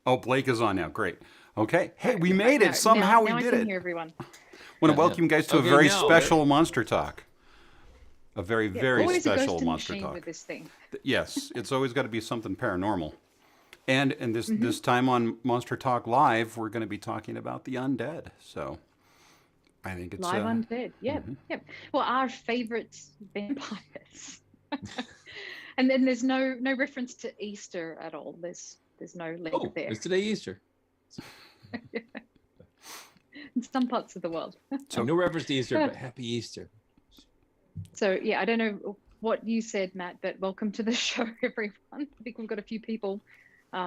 Oh, Blake is on now. Great. Okay. Hey, we Right, made it. Somehow we now I did can it. hear everyone. Want to Yeah. welcome you guys to a Okay, very now special Monster Talk. A very, Yeah, very always a special ghost in the Monster machine Talk. with this thing. Yes, it's always got to be something paranormal. And Hmm. this time on Monster Talk Live, we're going to be talking about the undead. So I think it's Live Undead. Yep, mhm. yep. Well, our favorite vampires. And then there's no reference to Easter at all. There's no link Oh, there it's today Easter. in some parts of the world. So No reference to Easter, but happy Easter. So yeah, I don't know what you said, Matt, but welcome to the show, everyone. I think we've got a few people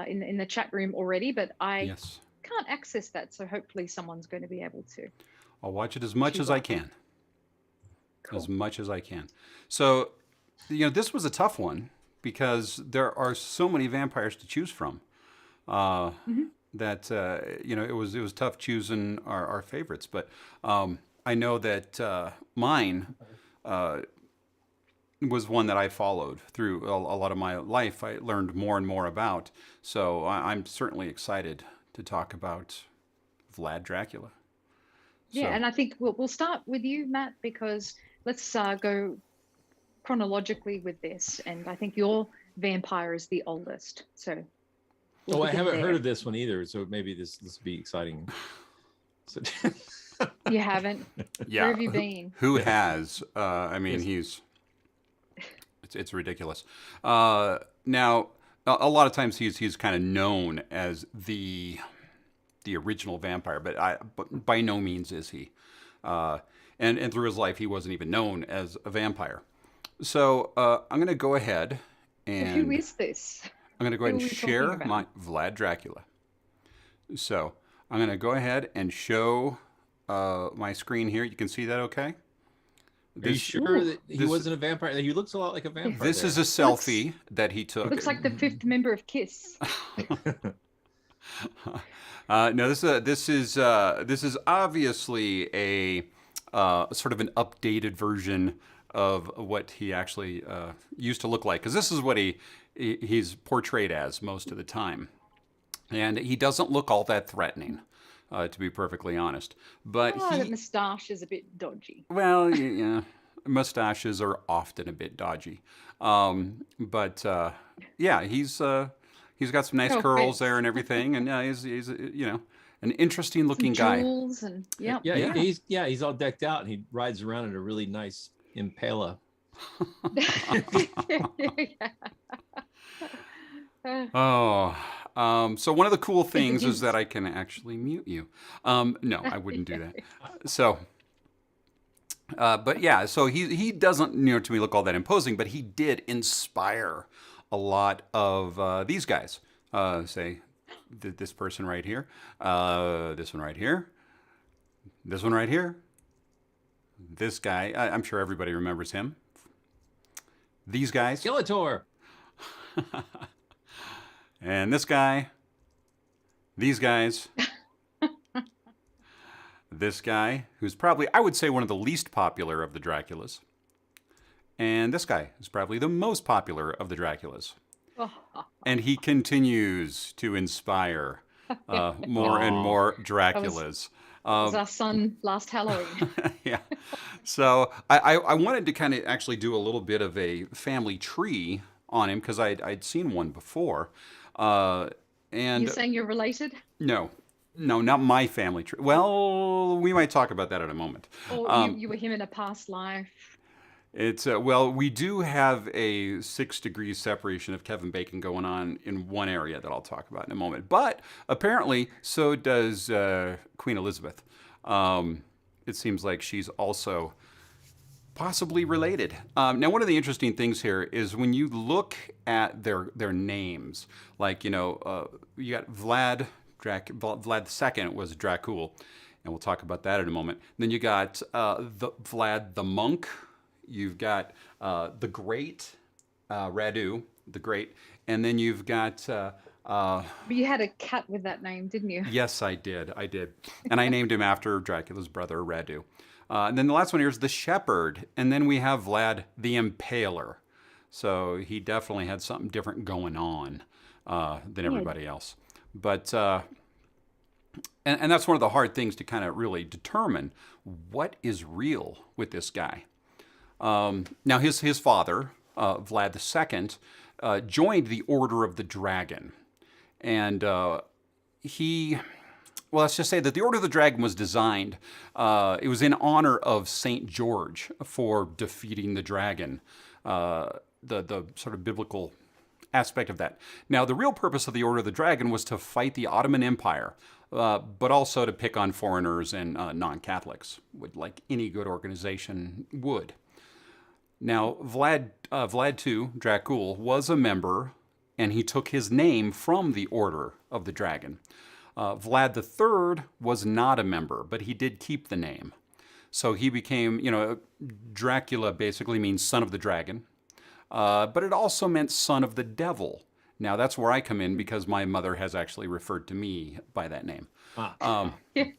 in the chat room already, but I yes, can't access that. So hopefully someone's going to be able to. I'll watch it as much She's as I welcome. can. As Cool. much as I can. So, this was a tough one because there are so many vampires to choose from. Uh, Hmm. that it was tough choosing our favorites, but I know that mine uh, was one that I followed through a lot of my life. I learned more and more about, so I'm certainly excited to talk about Vlad Dracula. Yeah, So and I think we'll start with you, Matt, because let's go chronologically with this. And I think your vampire is the oldest, so we'll Oh, I begin haven't heard there. of this one either, so maybe this will be exciting. So, You haven't? Where yeah, have you been? who has? I mean, yes. it's ridiculous. Now, a lot of times he's kind of known as the original vampire, but by no means is he. And through his life, he wasn't even known as a vampire. So I'm going to go ahead So who and is this? I'm going to go Who ahead are and we talking share about? my Vlad Dracula. So I'm going to go ahead and show my screen here. You can see that, okay? Are you This sure Ooh, that he this wasn't a vampire? He looks a lot like a yeah. vampire this is there. a Looks selfie that he took. looks like the fifth member of Kiss. No, this is obviously a sort of an updated version of what he actually used to look like, because this is what he's portrayed as most of the time, and he doesn't look all that threatening, to be perfectly honest. But Oh, that moustache is a bit dodgy. well, yeah, mustaches are often a bit dodgy, but yeah, he's got some nice No curls there offense. and everything, and he's an interesting Some looking guy. jewels and yep. Yeah, Yeah. he's all decked out, and he rides around in a really nice Impala. Yeah. Oh, so one of the cool things is that Introduce. I can actually mute you. No, I wouldn't do that. So, but yeah, so he doesn't, to me, look all that imposing, but he did inspire a lot of these guys. Say, this person right here, this one right here, this one right here, this guy. I'm sure everybody remembers him. These guys, Skeletor. and this guy, these guys, this guy, who's probably, I would say, one of the least popular of the Draculas. And this guy is probably the most popular of the Draculas. Oh, And he continues to inspire more and Aw. more that Draculas. was our son last Halloween. Yeah. So I wanted to kind of actually do a little bit of a family tree on him because I'd seen one before. You're And saying you're related? no, no, not my family tree. Well, we might talk about that in a moment. Or you were him in a past life? It's well, we do have a 6 degree separation of Kevin Bacon going on in one area that I'll talk about in a moment. But apparently, so does Queen Elizabeth. It seems like she's also possibly related. Now, one of the interesting things here is when you look at their names, like you got Vlad II was Dracul, and we'll talk about that in a moment. Then you got the Vlad the monk. You've got the Great, Radu, the Great, and then you've got. But you had a cat with that name, didn't you? Yes, I did. I did. And I named him after Dracula's brother, Radu. And then the last one here is the Shepherd. And then we have Vlad the Impaler. So he definitely had something different going on than Yeah. everybody else. But and that's one of the hard things to kind of really determine what is real with this guy. Now his father, Vlad II, joined the Order of the Dragon, and he. Well, let's just say that the Order of the Dragon was designed. It was in honor of Saint George for defeating the dragon. The sort of biblical aspect of that. Now, the real purpose of the Order of the Dragon was to fight the Ottoman Empire, but also to pick on foreigners and non-Catholics, like any good organization would. Now, Vlad II Dracula was a member, and he took his name from the Order of the Dragon. Vlad III was not a member, but he did keep the name. So he became, Dracula basically means son of the dragon, but it also meant son of the devil. Now that's where I come in because my mother has actually referred to me by that name. Ah. I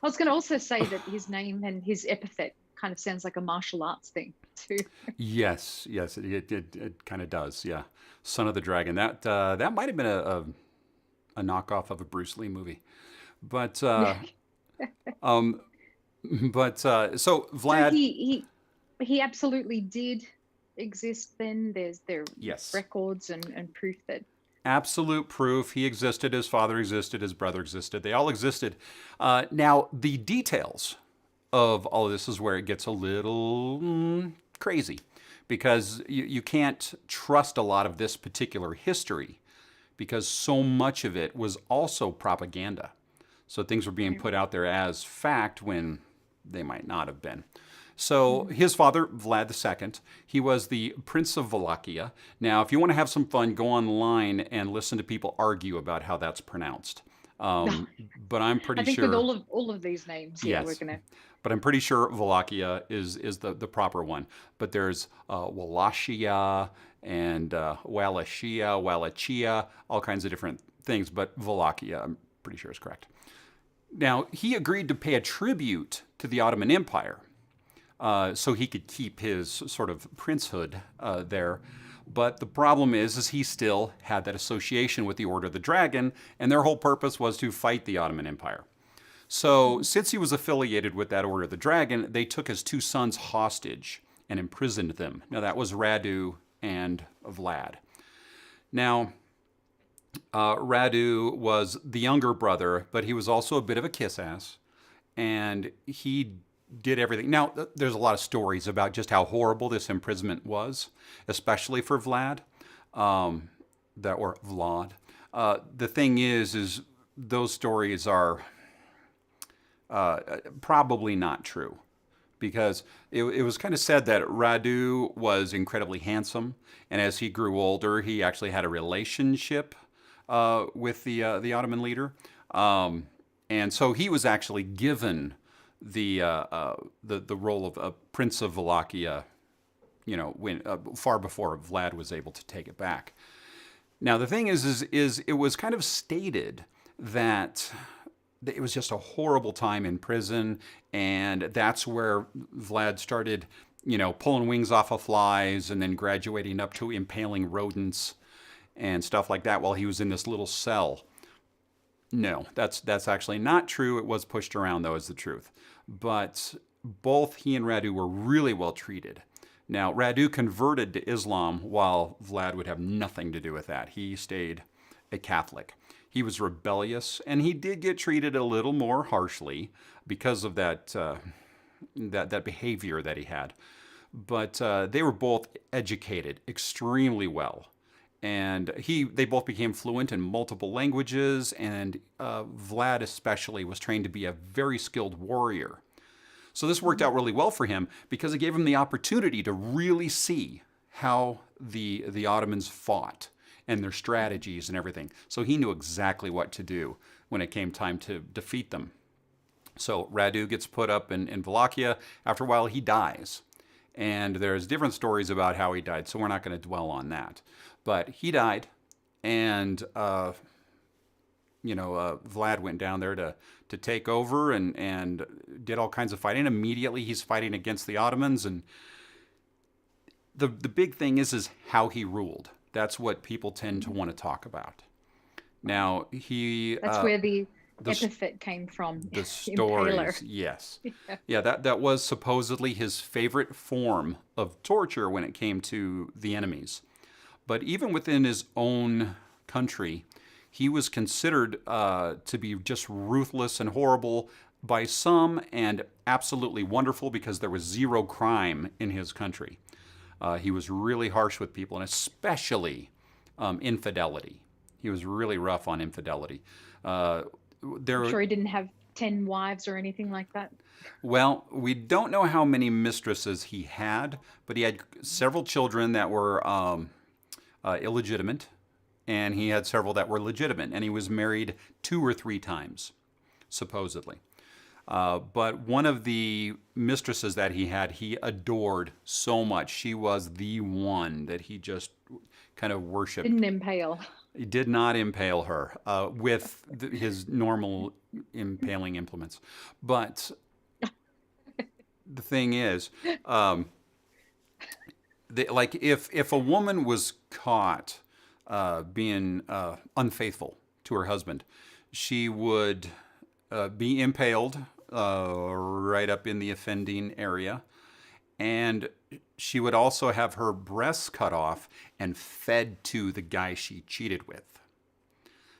was going to also say that his name and his epithet kind of sounds like a martial arts thing too. Yes, it kind of does. Yeah, son of the dragon. That might have been a knockoff of a Bruce Lee movie, but so Vlad. So he absolutely did exist. Then there Yes. records and proof that. Absolute proof. He existed, his father existed, his brother existed. They all existed. Now, the details of all of this is where it gets a little crazy because you can't trust a lot of this particular history because so much of it was also propaganda. So things were being put out there as fact when they might not have been. So his father, Vlad II, he was the Prince of Wallachia. Now, if you want to have some fun, go online and listen to people argue about how that's pronounced. But I'm pretty I think sure with all of these names, yeah, Yes. we're gonna. But I'm pretty sure Wallachia is the proper one. But there's Wallachia and Wallachia, all kinds of different things. But Wallachia, I'm pretty sure is correct. Now, he agreed to pay a tribute to the Ottoman Empire so he could keep his sort of princehood there. But the problem is he still had that association with the Order of the Dragon, and their whole purpose was to fight the Ottoman Empire. So, since he was affiliated with that Order of the Dragon, they took his two sons hostage and imprisoned them. Now, that was Radu and Vlad. Now, Radu was the younger brother, but he was also a bit of a kiss-ass, and he did everything. Now, there's a lot of stories about just how horrible this imprisonment was, especially for Vlad, or Vlad. The thing is those stories are probably not true because it was kind of said that Radu was incredibly handsome, and as he grew older, he actually had a relationship with the Ottoman leader, and so he was actually given the role of Prince of Wallachia, when far before Vlad was able to take it back. Now the thing is it was kind of stated that it was just a horrible time in prison, and that's where Vlad started, pulling wings off of flies and then graduating up to impaling rodents and stuff like that while he was in this little cell. No, that's actually not true. It was pushed around, though, is the truth. But both he and Radu were really well treated. Now, Radu converted to Islam while Vlad would have nothing to do with that. He stayed a Catholic. He was rebellious, and he did get treated a little more harshly because of that behavior that he had. But they were both educated extremely well. And they both became fluent in multiple languages, and Vlad especially was trained to be a very skilled warrior. So this worked out really well for him because it gave him the opportunity to really see how the Ottomans fought and their strategies and everything. So he knew exactly what to do when it came time to defeat them. So Radu gets put up in Wallachia. After a while, he dies. And there's different stories about how he died, so we're not going to dwell on that. But he died, and Vlad went down there to take over and did all kinds of fighting. Immediately, he's fighting against the Ottomans, and the big thing is how he ruled. That's what people tend to want to talk about. Now he That's where the the s- epithet came from, the impaler. stories, yes, Yeah. yeah, that was supposedly his favorite form of torture when it came to the enemies. But even within his own country, he was considered to be just ruthless and horrible by some, and absolutely wonderful because there was zero crime in his country. He was really harsh with people, and especially infidelity. He was really rough on infidelity. Uh, I'm there, sure he didn't have 10 wives or anything like that. well, we don't know how many mistresses he had, but he had several children that were illegitimate, and he had several that were legitimate, and he was married 2 or 3 times, supposedly. But one of the mistresses that he had, he adored so much. She was the one that he just kind of worshipped. Didn't impale. He did not impale her with his normal impaling implements. But the thing is, like if a woman was caught being unfaithful to her husband, she would be impaled right up in the offending area, and she would also have her breasts cut off and fed to the guy she cheated with.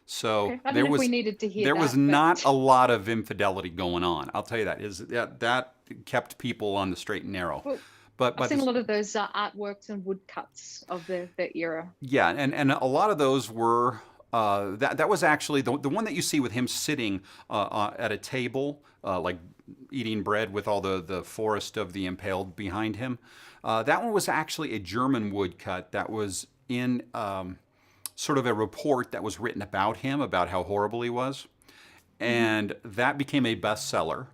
So Okay. I don't know if we needed to hear there that. was But not a lot of infidelity going on. I'll tell you that is that kept people on the straight and narrow. well, But I've seen a this, lot of those artworks and woodcuts of the era. yeah, and a lot of those were that was actually the one that you see with him sitting at a table, like eating bread with all the forest of the impaled behind him. That one was actually a German woodcut that was in sort of a report that was written about him, about how horrible he was, and that became a bestseller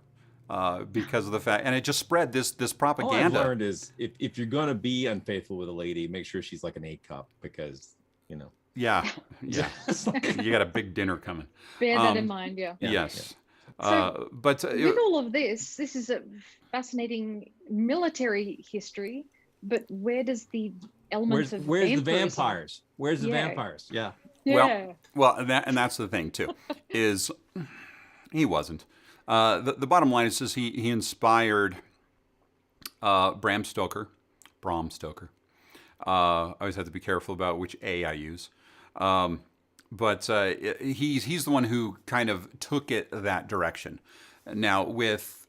because of the fact, and it just spread this All I've propaganda. learned is if you're gonna be unfaithful with a lady, make sure she's like an A cup because Yeah, yeah, it's like- you got a big dinner coming. Bear that in Um, mind, yeah. Yeah, Yes. So But with all of this is a fascinating military history, but where does the element of where's the vampirism? vampires? Where's the Yeah. vampires? Yeah. Yeah. well, and that's the thing too, is he wasn't. The bottom line is he inspired Bram Stoker. Bram Stoker. I always have to be careful about which A I use. But he's the one who kind of took it that direction. Now, with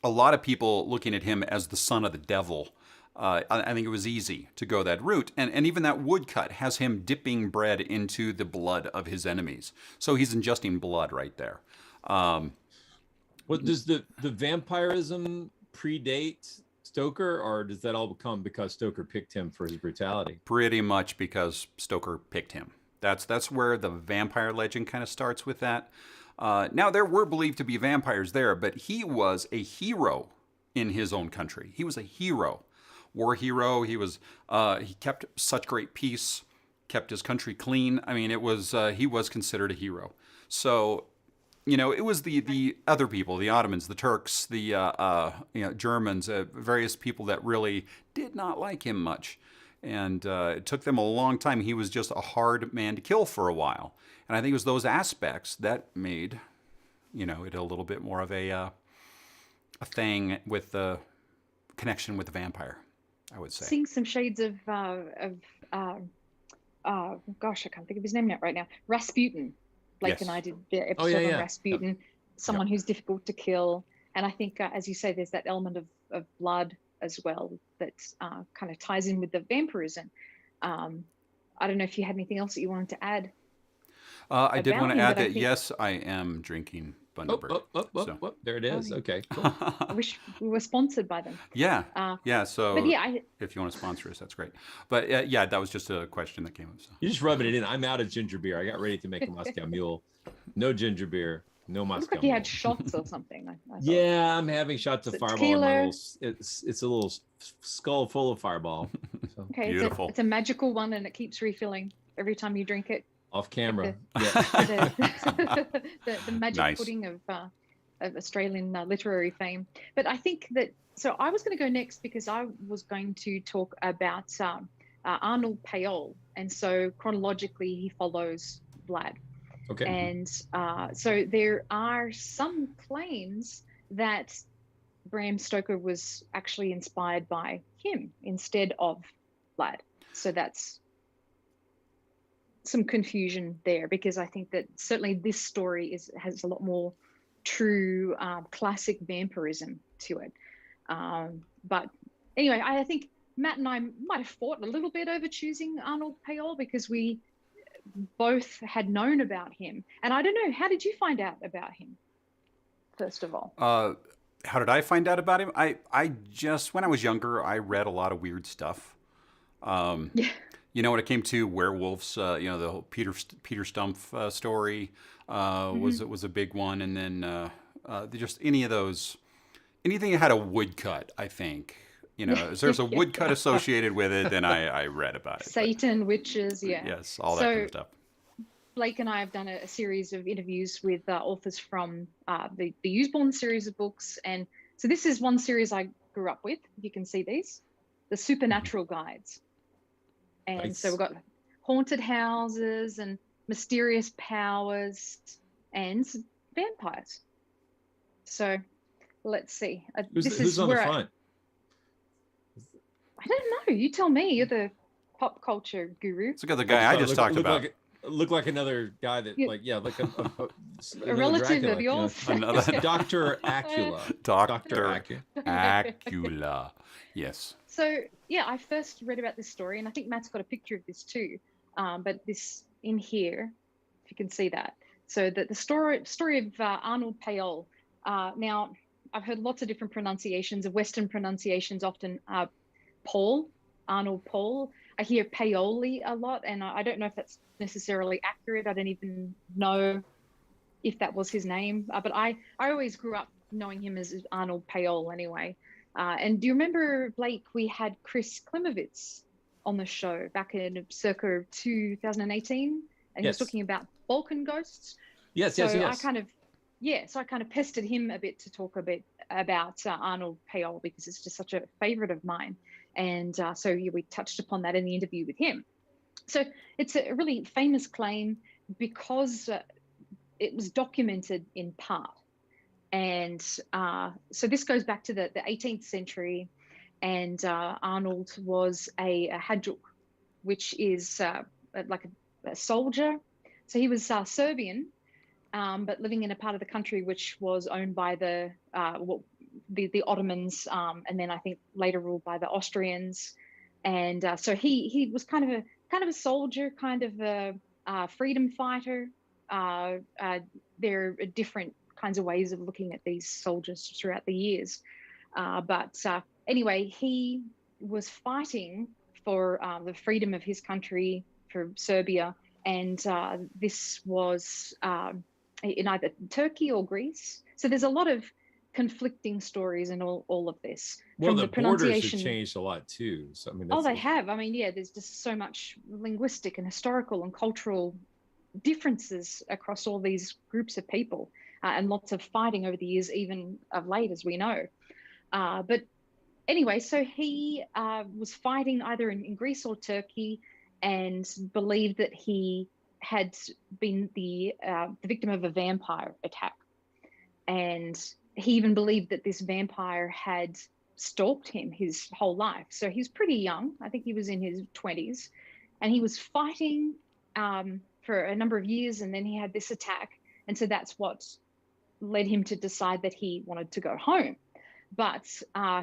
a lot of people looking at him as the son of the devil, I think it was easy to go that route. And even that woodcut has him dipping bread into the blood of his enemies. So he's ingesting blood right there. What does the vampirism predate Stoker, or does that all come because Stoker picked him for his brutality? Pretty much because Stoker picked him. That's where the vampire legend kind of starts with that. Now, there were believed to be vampires there, but he was a hero in his own country. He was a hero, war hero. He kept such great peace, kept his country clean. I mean, he was considered a hero. So, it was the other people, the Ottomans, the Turks, the Germans, various people that really did not like him much. And it took them a long time. He was just a hard man to kill for a while. And I think it was those aspects that made, it a little bit more of a thing with the connection with the vampire, I would say. Seeing some shades of gosh, I can't think of his name right now. Rasputin. Blake Yes. and I did the episode yeah, on yeah. Rasputin, someone who's difficult to kill. And I think, as you say, there's that element of blood as well that kind of ties in with the vampirism. I don't know if you had anything else that you wanted to add. I did About want to him, add but I that, think- yes, I am drinking Bundaberg. So- There it is. Okay, cool. I wish we were sponsored by them. Yeah, yeah. So But yeah, if you want to sponsor us, that's great. But yeah, that was just a question that came up. So. You're just rubbing it in. I'm out of ginger beer. I got ready to make a Moscow Mule. No ginger beer. No it Moscow looked like you Mule. had shots or something. I thought. Yeah, I'm having shots of Is it Fireball. In my tequila? little, it's a little skull full of Fireball. So, Okay, Beautiful. it's a magical one, and it keeps refilling every time you drink it. off camera. Yeah. The magic Nice. pudding of Australian literary fame. But I think that, so I was going to go next because I was going to talk about Arnold Payol. And so chronologically, he follows Vlad. Okay. And so there are some claims that Bram Stoker was actually inspired by him instead of Vlad. So that's some confusion there, because I think that certainly this story has a lot more true classic vampirism to it. But anyway, I think Matt and I might have fought a little bit over choosing Arnold Payol because we both had known about him. And I don't know, how did you find out about him, first of all? How did I find out about him? I just, when I was younger, I read a lot of weird stuff. Yeah. You know, when it came to werewolves, you know, the whole Peter Stump story was a big one, and then just any of those, anything that had a woodcut, I think. You know, if there's a woodcut associated with it, then I read about it. Satan, witches, yeah. Yes, all that kind of stuff. Blake and I have done a series of interviews with authors from the Usborne series of books. And so this is one series I grew up with. You can see these, the Supernatural Guides. And Nice. so we've got haunted houses and mysterious powers and vampires. So let's see. Who's on the front? I don't know. You tell me. You're the pop culture guru. It's the guy I just talked about. Look like another guy that, like A relative of yours. Another Dr. Acula. Dr. Acula. Yes. So yeah, I first read about this story, and I think Matt's got a picture of this too. But this in here, if you can see that. So the story of Arnold Payol. Now, I've heard lots of different pronunciations. Of Western pronunciations often Paul, Arnold Paul. I hear Paoli a lot, and I don't know if that's necessarily accurate. I don't even know if that was his name. But I always grew up knowing him as Arnold Payol anyway. And do you remember, Blake, we had Chris Klimovitz on the show back in circa 2018, and he was talking about Balkan ghosts. Yes. So I kind of pestered him a bit to talk a bit about Arnold Payol, because it's just such a favorite of mine. And so we touched upon that in the interview with him. So it's a really famous claim because it was documented in part. And so this goes back to the 18th century, and Arnold was a Hadjuk, which is like a soldier. So he was Serbian, but living in a part of the country which was owned by the Ottomans, and then I think later ruled by the Austrians. And so he was kind of a soldier, kind of a freedom fighter. There are different kinds of ways of looking at these soldiers throughout the years. But anyway, he was fighting for the freedom of his country, for Serbia. And this was in either Turkey or Greece. So there's a lot of conflicting stories in all of this. Well, From the borders pronunciation, have changed a lot too. So I mean, they have. I mean, yeah, there's just so much linguistic and historical and cultural differences across all these groups of people, and lots of fighting over the years, even of late, as we know. But anyway, so he was fighting either in Greece or Turkey, and believed that he had been the victim of a vampire attack. And he even believed that this vampire had stalked him his whole life. So he's pretty young. I think he was in his 20s. And he was fighting for a number of years, and then he had this attack. And so that's what led him to decide that he wanted to go home. But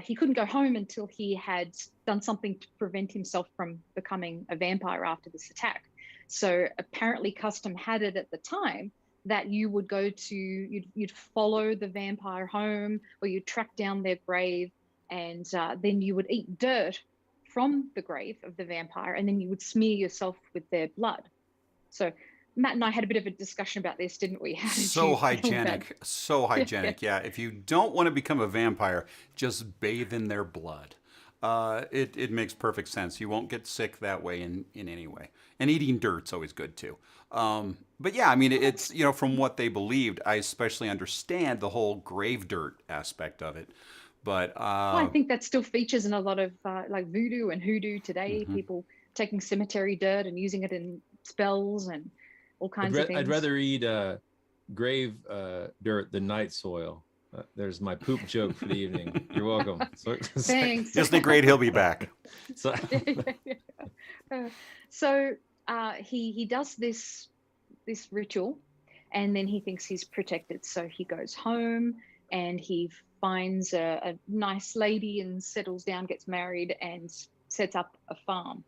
he couldn't go home until he had done something to prevent himself from becoming a vampire after this attack. So apparently custom had it at the time that you would go to, you'd follow the vampire home, or you'd track down their grave, and then you would eat dirt from the grave of the vampire, and then you would smear yourself with their blood. So Matt and I had a bit of a discussion about this, didn't we? So hygienic. Yeah. If you don't want to become a vampire, just bathe in their blood. It makes perfect sense. You won't get sick that way in any way. And eating dirt's always good too. But yeah, I mean, it's, from what they believed, I especially understand the whole grave dirt aspect of it. But well, I think that still features in a lot of like voodoo and hoodoo today. Mm-hmm. People taking cemetery dirt and using it in spells, and all kinds of things. I'd rather eat grave dirt than night soil. There's my poop joke for the evening. You're welcome. Thanks. Isn't it great? He'll be back. So he does this ritual, and then he thinks he's protected. So he goes home and he finds a nice lady and settles down, gets married, and sets up a farm.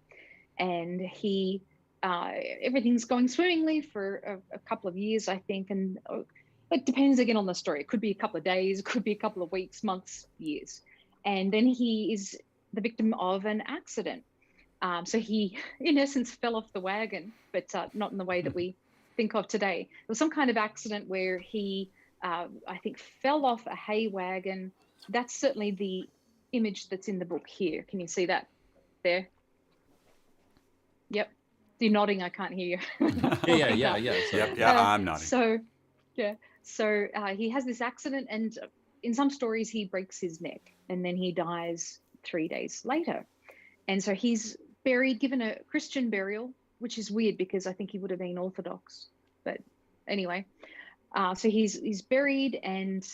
And he everything's going swimmingly for a couple of years, I think, and it depends again on the story. It could be a couple of days, it could be a couple of weeks, months, years. And then he is the victim of an accident. So he, in essence, fell off the wagon, but not in the way that we think of today. It was some kind of accident where he, I think, fell off a hay wagon. That's certainly the image that's in the book here. Can you see that there? Yep. You're nodding. I can't hear you. Yeah. I'm nodding. So he has this accident, and in some stories he breaks his neck, and then he dies 3 days later. And so he's buried, given a Christian burial, which is weird because I think he would have been Orthodox. But anyway, so he's buried, and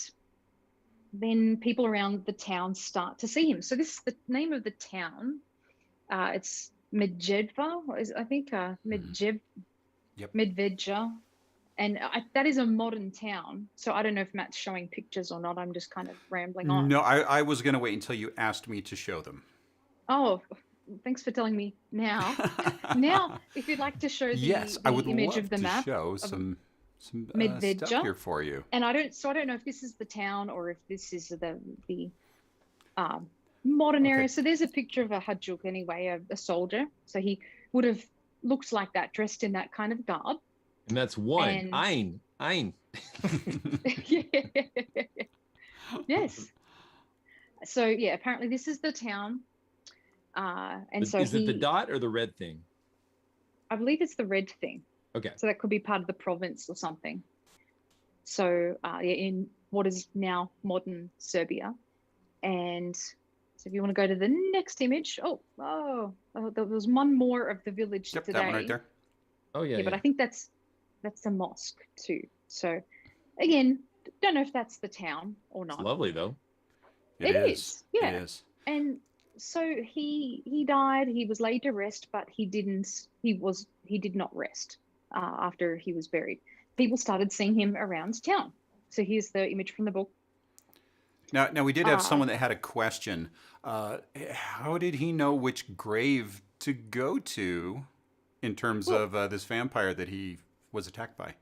then people around the town start to see him. So this is the name of the town. It's Medvedja, I think. Medvedja. And that is a modern town. So I don't know if Matt's showing pictures or not. I'm just kind of rambling on. No, I was going to wait until you asked me to show them. Oh, thanks for telling me now. Now, if you'd like to show the I would image love of the to map. show some Medvedja. stuff here for you. And I don't know if this is the town or if this is the modern area. So there's a picture of a Hajduk anyway, a soldier. So he would have looked like that, dressed in that kind of garb. And that's one. Ein. Yes. So yeah, apparently this is the town. And so is it the dot or the red thing? I believe it's the red thing. Okay. So that could be part of the province or something. So in what is now modern Serbia. And so if you want to go to the next image, there was one more of the village today. That one right there. Oh yeah. But I think that's a mosque too. So again, don't know if that's the town or not. It's lovely though. It is. Yeah. It is. And so he died. He was laid to rest, but he did not rest after he was buried. People started seeing him around town. So here's the image from the book. Now we did have someone that had a question. How did he know which grave to go to in terms of this vampire that he was attacked by?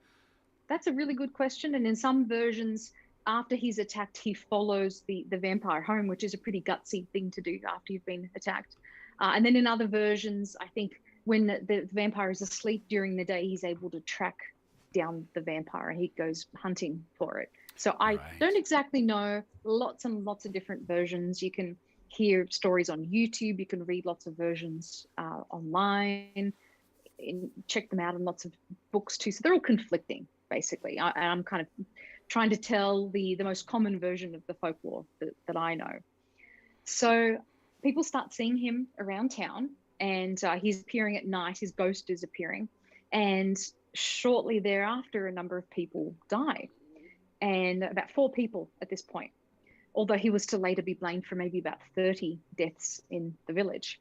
That's a really good question. And in some versions, after he's attacked, he follows the vampire home, which is a pretty gutsy thing to do after you've been attacked. And then in other versions, I think when the vampire is asleep during the day, he's able to track down the vampire and he goes hunting for it. So I don't exactly know. Lots and lots of different versions. You can hear stories on YouTube. You can read lots of versions online. And check them out in lots of books too. So they're all conflicting, basically. I'm kind of trying to tell the most common version of the folklore that I know. So people start seeing him around town, and he's appearing at night. His ghost is appearing. And shortly thereafter, a number of people die. And about 4 people at this point, although he was to later be blamed for maybe about 30 deaths in the village.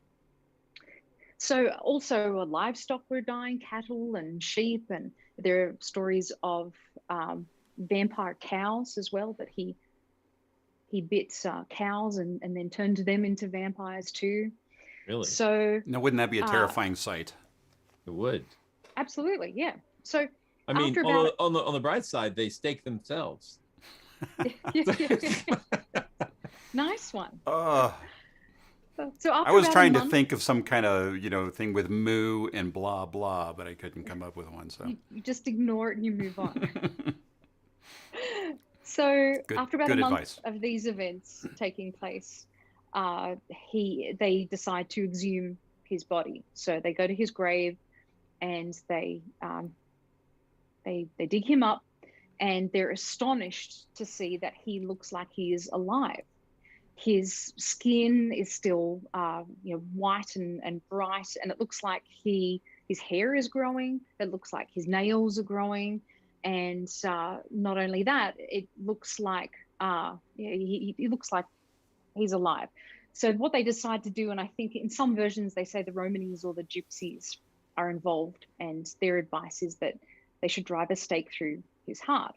So also livestock were dying, cattle and sheep, and there are stories of vampire cows as well, that he bit cows and then turned them into vampires too. Really? So now, wouldn't that be a terrifying sight? It would. Absolutely, yeah. So I mean, on the bright side, they stake themselves. Nice one. So I was trying to think of some kind of thing with moo and blah blah, but I couldn't come up with one. So you just ignore it and you move on. So after about a month of these events taking place, they decide to exhume his body. So they go to his grave and they dig him up, and they're astonished to see that he looks like he is alive. His skin is still white and bright, and it looks like he his hair is growing. It looks like his nails are growing. And not only that, it looks like he looks like he's alive. So what they decide to do, and I think in some versions they say the Romanies or the Gypsies are involved, and their advice is that they should drive a stake through his heart.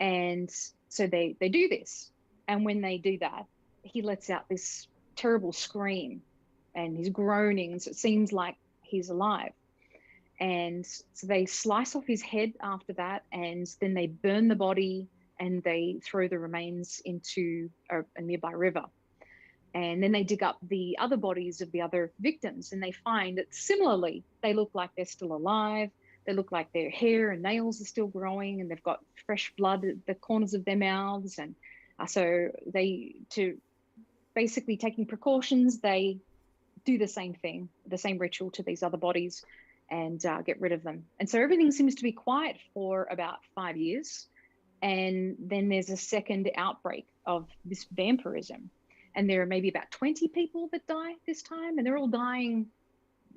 And so they do this. And when they do that, he lets out this terrible scream and he's groaning. So it seems like he's alive. And so they slice off his head after that, and then they burn the body and they throw the remains into a nearby river. And then they dig up the other bodies of the other victims, and they find that similarly, they look like they're still alive. They look like their hair and nails are still growing, and they've got fresh blood at the corners of their mouths. And so to basically taking precautions, they do the same thing, the same ritual to these other bodies, and get rid of them. And so everything seems to be quiet for about 5 years. And then there's a second outbreak of this vampirism. And there are maybe about 20 people that die this time. And they're all dying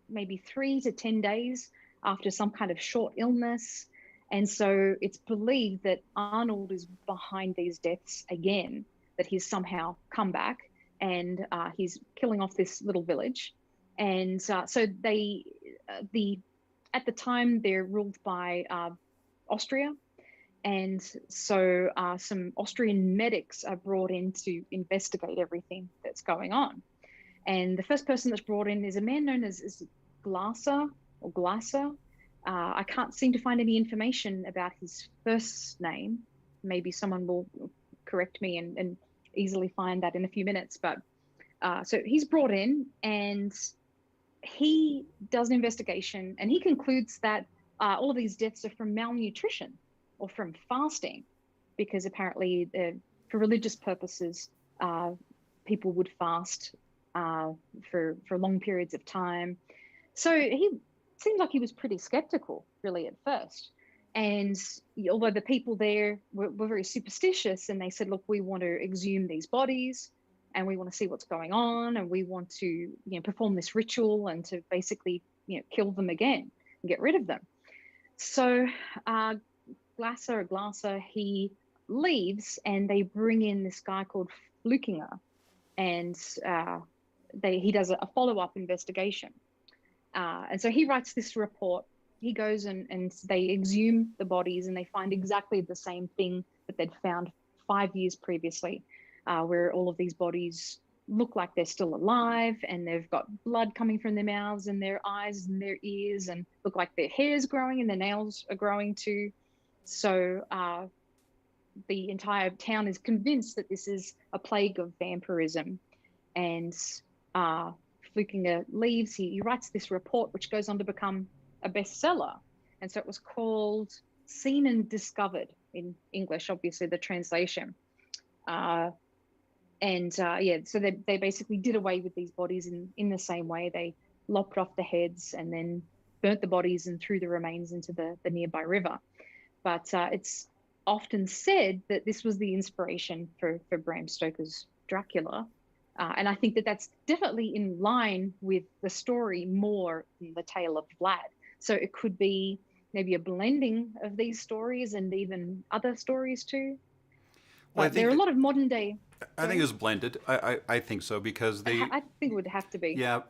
maybe 3 to 10 days after some kind of short illness. And so it's believed that Arnold is behind these deaths again, that he's somehow come back and he's killing off this little village. And so at the time they're ruled by Austria. And so some Austrian medics are brought in to investigate everything that's going on. And the first person that's brought in is a man known as Glasser. I can't seem to find any information about his first name. Maybe someone will correct me and easily find that in a few minutes. But so he's brought in, and he does an investigation, and he concludes that all of these deaths are from malnutrition or from fasting, because apparently for religious purposes, people would fast for long periods of time. So he seemed like he was pretty skeptical, really, at first. And although the people there were very superstitious, and they said, look, we want to exhume these bodies, and we want to see what's going on, and we want to perform this ritual and to basically kill them again and get rid of them. So Glasser, he leaves, and they bring in this guy called Flukinger, and he does a follow-up investigation. And so he writes this report. He goes and they exhume the bodies, and they find exactly the same thing that they'd found 5 years previously, where all of these bodies look like they're still alive, and they've got blood coming from their mouths and their eyes and their ears, and look like their hair's growing and their nails are growing too. So the entire town is convinced that this is a plague of vampirism. And Flukinger leaves. He writes this report, which goes on to become a bestseller. And so it was called Seen and Discovered in English, obviously the translation. So they basically did away with these bodies in the same way. They lopped off the heads and then burnt the bodies and threw the remains into the nearby river. But it's often said that this was the inspiration for Bram Stoker's Dracula. And I think that that's definitely in line with the story more than the tale of Vlad. So it could be maybe a blending of these stories and even other stories too. But there are a lot of modern day. I think it was blended. I think so, because I think it would have to be. Yeah,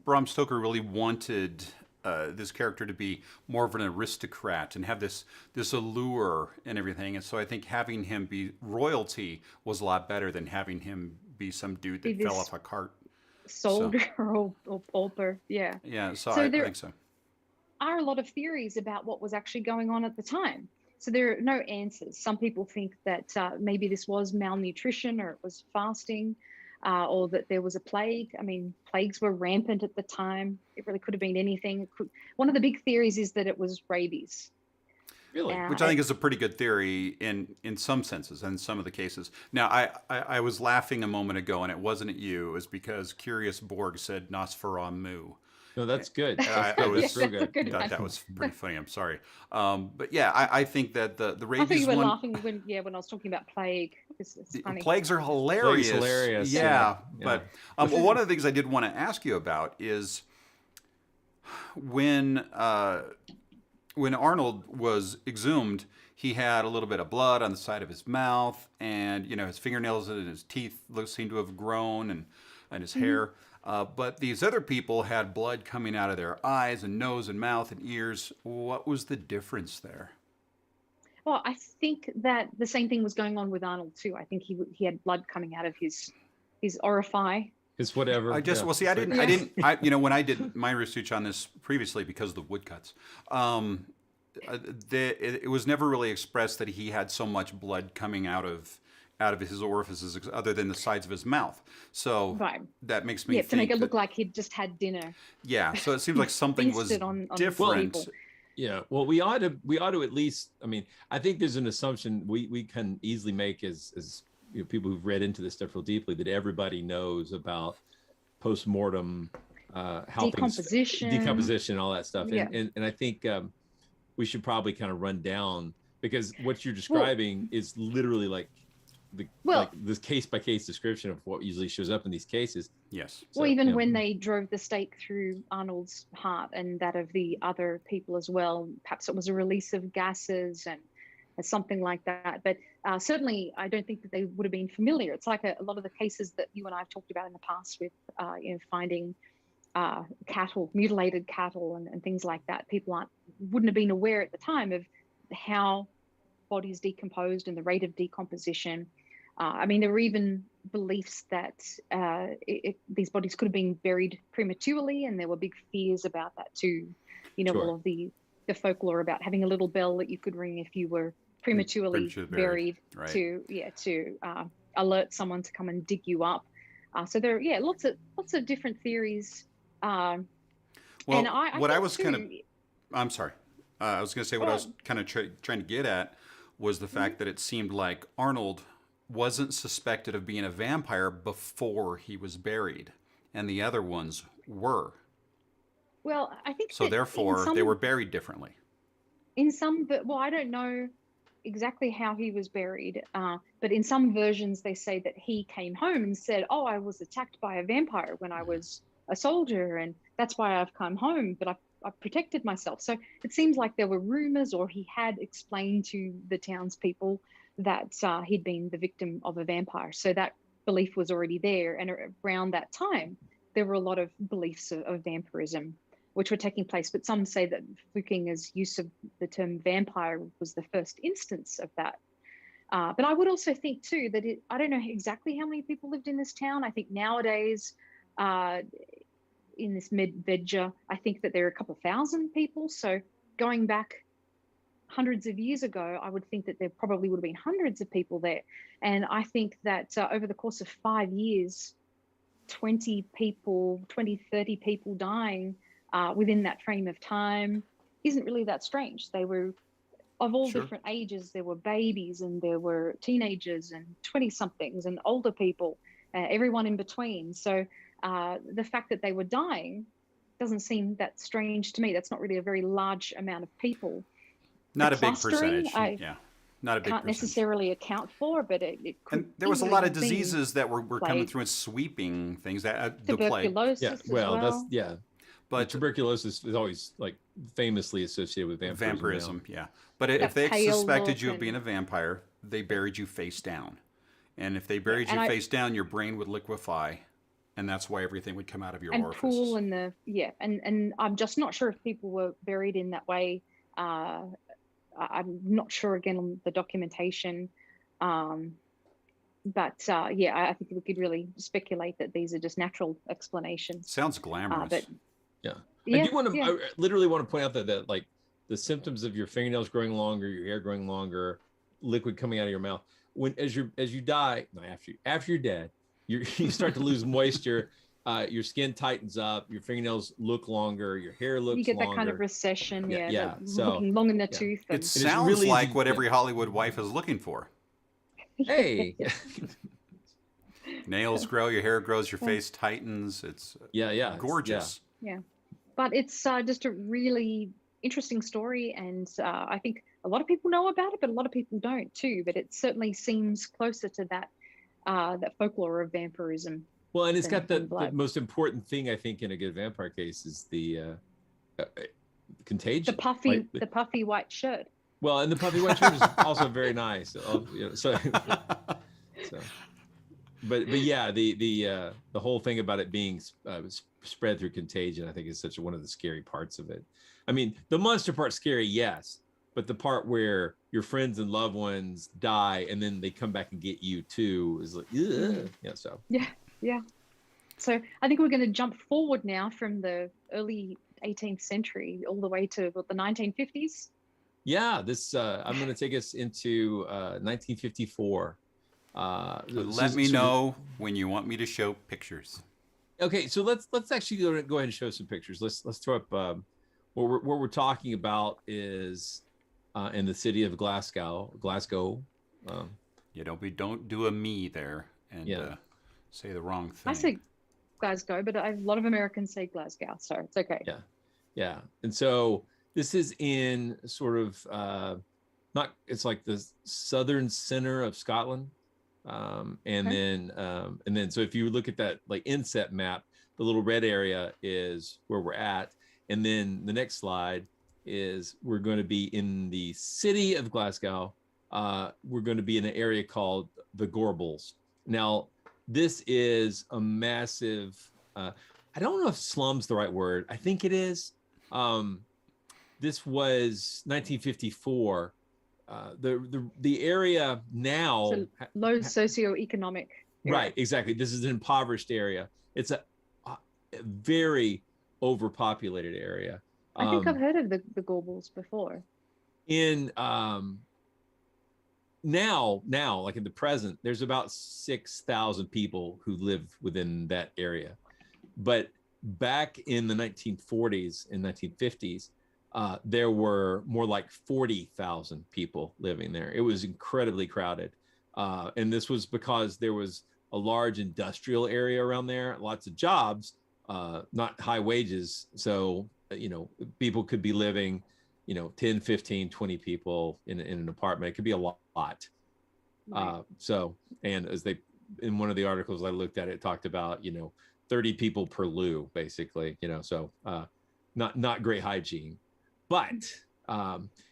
Bram Stoker really wanted this character to be more of an aristocrat and have this allure and everything. And so I think having him be royalty was a lot better than having him be some dude that fell off a cart. Soldier or pauper, yeah. Yeah, so I think so. Are a lot of theories about what was actually going on at the time. So there are no answers. Some people think that maybe this was malnutrition, or it was fasting, or that there was a plague. I mean, plagues were rampant at the time. It really could have been anything. One of the big theories is that it was rabies. Really? Which I think is a pretty good theory in some senses, in some of the cases. Now, I was laughing a moment ago, and it wasn't at you. It was because Curious Borg said Nosferatu. No, that's good. I That's real good. thought that was pretty funny. I'm sorry. But yeah, I think that the rabies I thought you were one... laughing when I was talking about plague. It's funny. Plagues are hilarious. Plague's hilarious. Yeah. But one of the things I did want to ask you about is when Arnold was exhumed, he had a little bit of blood on the side of his mouth, and his fingernails and his teeth seemed to have grown, and his hair. But these other people had blood coming out of their eyes and nose and mouth and ears. What was the difference there? Well, I think that the same thing was going on with Arnold too. I think he had blood coming out of his orifice. It's whatever. Well, see, I didn't, when I did my research on this previously because of the woodcuts, it was never really expressed that he had so much blood coming out of his orifices other than the sides of his mouth. So right. That makes me think to make it look like he'd just had dinner. Yeah, so it seems like something was on different. Yeah, well, we ought to at least. I mean, I think there's an assumption we can easily make as people who've read into this stuff real deeply that everybody knows about post-mortem decomposition, all that stuff. Yeah. And I think we should probably kind of run down, because what you're describing is literally like this case-by-case description of what usually shows up in these cases. Yes. So, well, even when they drove the stake through Arnold's heart and that of the other people as well, perhaps it was a release of gases and something like that. But certainly, I don't think that they would have been familiar. It's like a lot of the cases that you and I have talked about in the past with finding cattle, mutilated cattle, and things like that. People wouldn't have been aware at the time of how bodies decomposed and the rate of decomposition. I mean, there were even beliefs that these bodies could have been buried prematurely, and there were big fears about that too. Sure. All of the folklore about having a little bell that you could ring if you were prematurely buried, right. to alert someone to come and dig you up. So there are lots of different theories. I'm sorry. I was going to say what I was kind of trying to get at was the fact that it seemed like Arnold wasn't suspected of being a vampire before he was buried, and the other ones were. Well, I think so. Therefore, they were buried differently. I don't know exactly how he was buried, but in some versions they say that he came home and said, "Oh, I was attacked by a vampire when I was a soldier, and that's why I've come home, but I protected myself." So it seems like there were rumors, or he had explained to the townspeople that he'd been the victim of a vampire. So that belief was already there. And around that time, there were a lot of beliefs of vampirism, which were taking place. But some say that Fukinger's use of the term vampire was the first instance of that. But I would also think, too, that I don't know exactly how many people lived in this town. I think nowadays, in this Medvedja, I think that there are a couple of thousand people. So going back hundreds of years ago, I would think that there probably would have been hundreds of people there. And I think that over the course of 5 years, 20, 30 people dying within that frame of time isn't really that strange. They were of all different ages. There were babies, and there were teenagers, and 20-somethings, and older people, everyone in between. So the fact that they were dying doesn't seem that strange to me. That's not really a very large amount of people. Not a big percentage. Not a big can't percentage. necessarily account for, but it could. And there was a lot of diseases that were coming through and sweeping things. The plague. Tuberculosis. But tuberculosis is always like famously associated with vampirism. But if they suspected you of being a vampire, they buried you face down. And if they buried you face down, your brain would liquefy, and that's why everything would come out of your orifices. Pool and and I'm just not sure if people were buried in that way. I'm not sure again on the documentation. But I think we could really speculate that these are just natural explanations. Sounds glamorous. I literally want to point out that like the symptoms of your fingernails growing longer, your hair growing longer, liquid coming out of your mouth, as you die, after you're dead, you start to lose moisture. Your skin tightens up, your fingernails look longer, your hair looks longer. You get that kind of recession, so looking long in the tooth. It sounds really like what every Hollywood wife is looking for. Hey. Nails grow, your hair grows, your face tightens. It's gorgeous. Yeah. But it's just a really interesting story, and I think a lot of people know about it, but a lot of people don't too. But it certainly seems closer to that folklore of vampirism. Well, and it's got the most important thing, I think, in a good vampire case is Contagion. The puffy white shirt. Well, and the puffy white shirt is also very nice. So, but yeah, the whole thing about it being spread through contagion, I think, is such one of the scary parts of it. I mean, the monster part's scary, yes, but the part where your friends and loved ones die and then they come back and get you too is like, yeah. So yeah. So I think we're going to jump forward now from the early 18th century all the way to the 1950s. Yeah, I'm going to take us into 1954. Let me know when you want me to show pictures. Okay, so let's actually go ahead and show some pictures. Let's throw up what we're talking about is in the city of Glasgow. Yeah, don't do a me there and say the wrong thing. I say Glasgow, but a lot of Americans say Glasgow, so it's okay. Yeah. And so this is in sort of it's like the southern center of Scotland. And then so if you look at that like inset map, the little red area is where we're at. And then the next slide is we're going to be in the city of Glasgow. We're going to be in an area called the Gorbals. Now, this is a massive, I don't know if slum's the right word. I think it is. This was 1954. The area now, so low socioeconomic area. Right, exactly. This is an impoverished area. It's a very overpopulated area. I think I've heard of the Gorbals before. In now, like in the present, there's about 6,000 people who live within that area. But back in the 1940s and 1950s, there were more like 40,000 people living there. It was incredibly crowded. And this was because there was a large industrial area around there, lots of jobs, not high wages. So, people could be living, 10, 15, 20 people in an apartment. It could be a lot. Right. And in one of the articles I looked at, it talked about, 30 people per loo, basically, so not great hygiene. But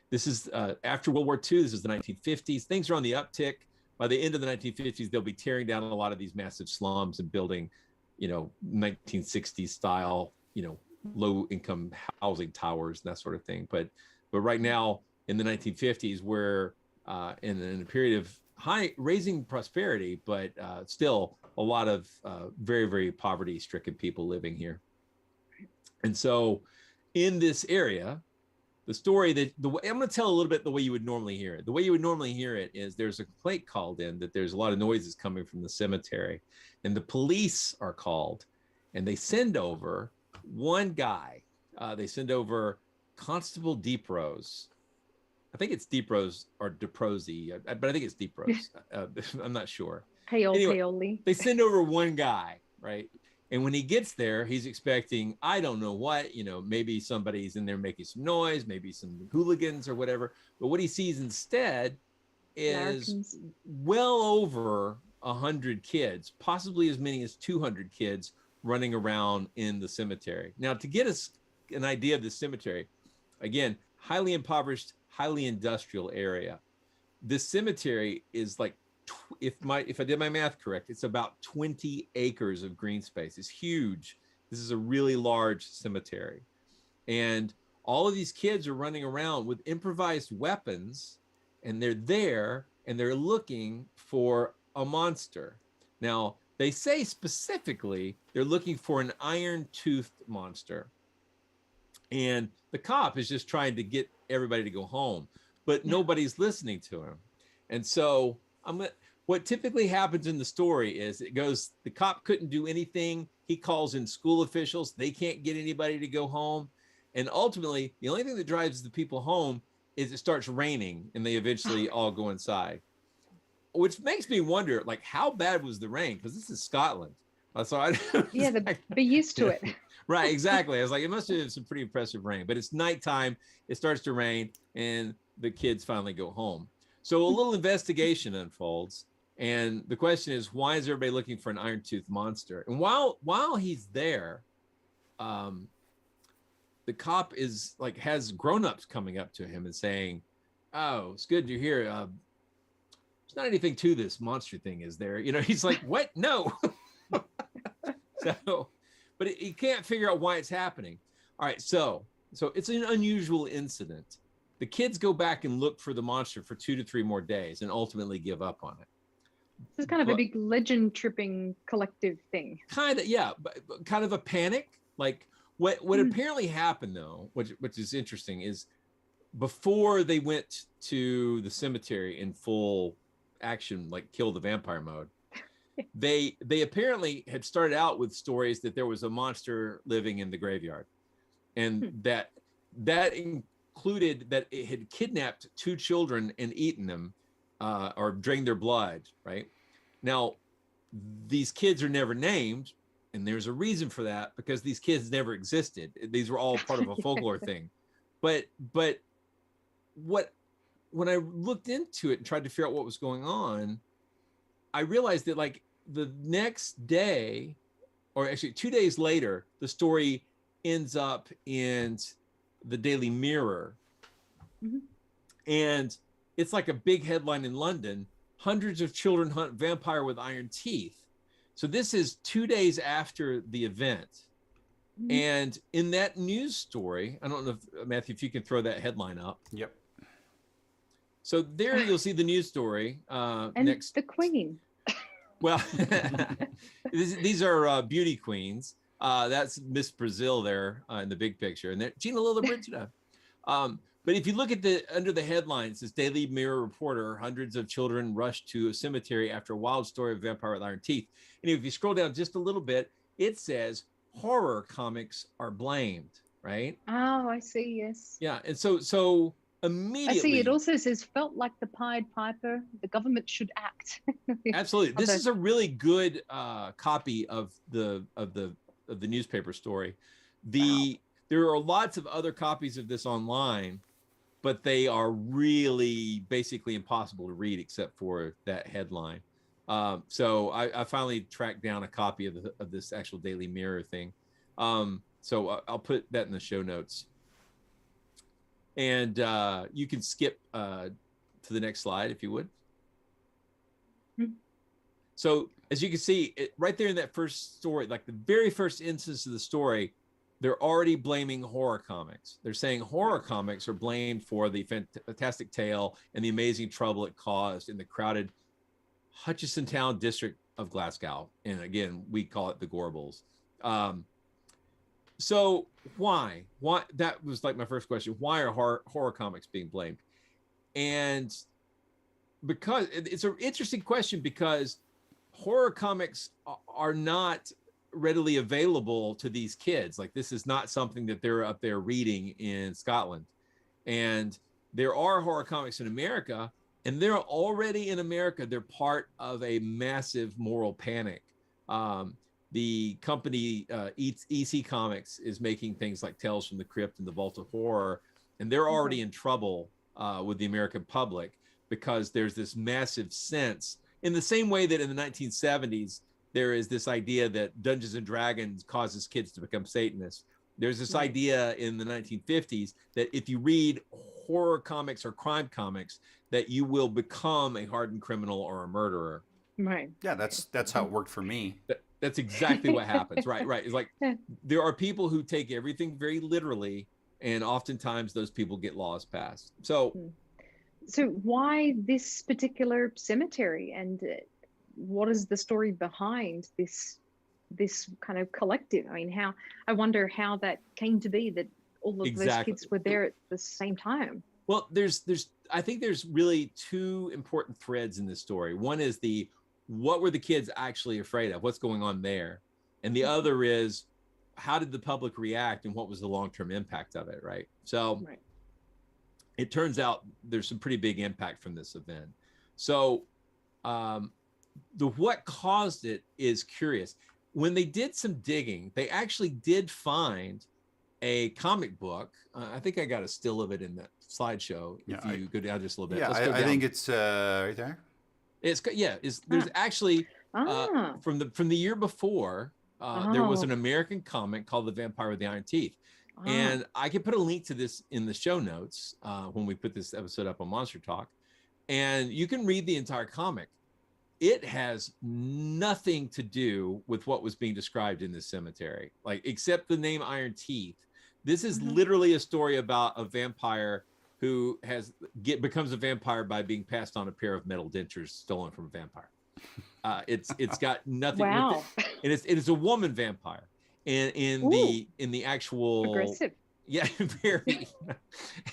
this is after World War II. This is the 1950s. Things are on the uptick. By the end of the 1950s, they'll be tearing down a lot of these massive slums and building, 1960s style, low income housing towers and that sort of thing. But right now in the 1950s, we're in a period of raising prosperity, but still a lot of very, very poverty stricken people living here. And so in this area, the story I'm going to tell a little bit the way you would normally hear it. The way you would normally hear it is there's a complaint called in that there's a lot of noises coming from the cemetery, and the police are called, and they send over one guy. They send over Constable Deeprose. I think it's Deeprose or Deprosy, but I think it's Deeprose. I'm not sure. Paoli. They send over one guy, right? And when he gets there, he's expecting, I don't know what, maybe somebody's in there making some noise, maybe some hooligans or whatever. But what he sees instead is Americans. Well over 100 kids, possibly as many as 200 kids running around in the cemetery. Now, to get us an idea of the cemetery, again, highly impoverished, highly industrial area. This cemetery is like, if I did my math correct, it's about 20 acres of green space. It's huge. This is a really large cemetery. And all of these kids are running around with improvised weapons, and they're there and they're looking for a monster. Now, they say specifically they're looking for an iron-toothed monster. And the cop is just trying to get everybody to go home, but nobody's listening to him. And so what typically happens in the story is the cop couldn't do anything. He calls in school officials. They can't get anybody to go home. And ultimately, the only thing that drives the people home is it starts raining and they eventually all go inside, which makes me wonder, like, how bad was the rain? Because this is Scotland. So be used to it. Right, exactly. I was like, it must have been some pretty impressive rain, but it's nighttime. It starts to rain and the kids finally go home. So a little investigation unfolds, and the question is, why is everybody looking for an iron-toothed monster? And while he's there, the cop is like has grown-ups coming up to him and saying, "Oh, it's good you're here. There's not anything to this monster thing, is there?" You know, he's like, "What? No." So, but he can't figure out why it's happening. All right, so it's an unusual incident. The kids go back and look for the monster for 2 to 3 more days and ultimately give up on it. This is kind of a big legend tripping collective thing. Kind of, yeah, but kind of a panic. Like what apparently happened though, which is interesting, is before they went to the cemetery in full action, like kill the vampire mode, they apparently had started out with stories that there was a monster living in the graveyard, and that included that it had kidnapped 2 children and eaten them, or drained their blood. Right now, these kids are never named, and there's a reason for that, because these kids never existed. These were all part of a folklore thing. But when I looked into it and tried to figure out what was going on, I realized that like the next day, or actually 2 days later, the story ends up in the Daily Mirror. And it's like a big headline in London: hundreds of children hunt vampire with iron teeth. So this is 2 days after the event. And in that news story, I don't know if, Matthew, if you can throw that headline up. Yep. So there you'll see the news story. And next, the Queen. Well, these are beauty queens. That's Miss Brazil there in the big picture, and Gina Lollobrigida. But if you look at under the headline, it says Daily Mirror reporter: hundreds of children rushed to a cemetery after a wild story of vampire with iron teeth. And if you scroll down just a little bit, it says horror comics are blamed. Right? Oh, I see. Yes. Yeah, and so immediately, I see. It also says felt like the Pied Piper. The government should act. Absolutely, this is a really good copy of the newspaper story. There are lots of other copies of this online, but they are really basically impossible to read except for that headline. So I finally tracked down a copy of this actual Daily Mirror thing. So I'll put that in the show notes. And you can skip to the next slide if you would. So as you can see, right there in that first story, like the very first instance of the story, they're already blaming horror comics. They're saying horror comics are blamed for the fantastic tale and the amazing trouble it caused in the crowded Hutchison Town district of Glasgow. And again, we call it the Gorbals. So why? That was like my first question. Why are horror comics being blamed? And because it's an interesting question, because horror comics are not readily available to these kids. Like, this is not something that they're up there reading in Scotland. And there are horror comics in America, and they're already in America. They're part of a massive moral panic. The company EC Comics is making things like Tales from the Crypt and the Vault of Horror, and they're already in trouble with the American public, because there's this massive sense, in the same way that in the 1970s, there is this idea that Dungeons and Dragons causes kids to become Satanists. There's this idea in the 1950s that if you read horror comics or crime comics, that you will become a hardened criminal or a murderer. Right. Yeah, that's how it worked for me. That's exactly what happens. Right. It's like there are people who take everything very literally, and oftentimes those people get laws passed. So why this particular cemetery, and what is the story behind this kind of collective? I mean, I wonder how that came to be, that all of those kids were there at the same time. Well, I think there's really 2 important threads in this story. One is what were the kids actually afraid of? What's going on there? And the other is, how did the public react, and what was the long-term impact of it, right? So it turns out there's some pretty big impact from this event. So what caused it is curious. When they did some digging, they actually did find a comic book. I think I got a still of it in the slideshow. If you go down just a little bit. Yeah, I think it's right there. There's actually from the year before, there was an American comic called The Vampire with the Iron Teeth. And I can put a link to this in the show notes when we put this episode up on Monster Talk. And you can read the entire comic. It has nothing to do with what was being described in this cemetery, like except the name Iron Teeth. This is literally a story about a vampire who becomes a vampire by being passed on a pair of metal dentures stolen from a vampire. It's got nothing. Wow. And it's a woman vampire. And in the actual aggressive. Yeah, very.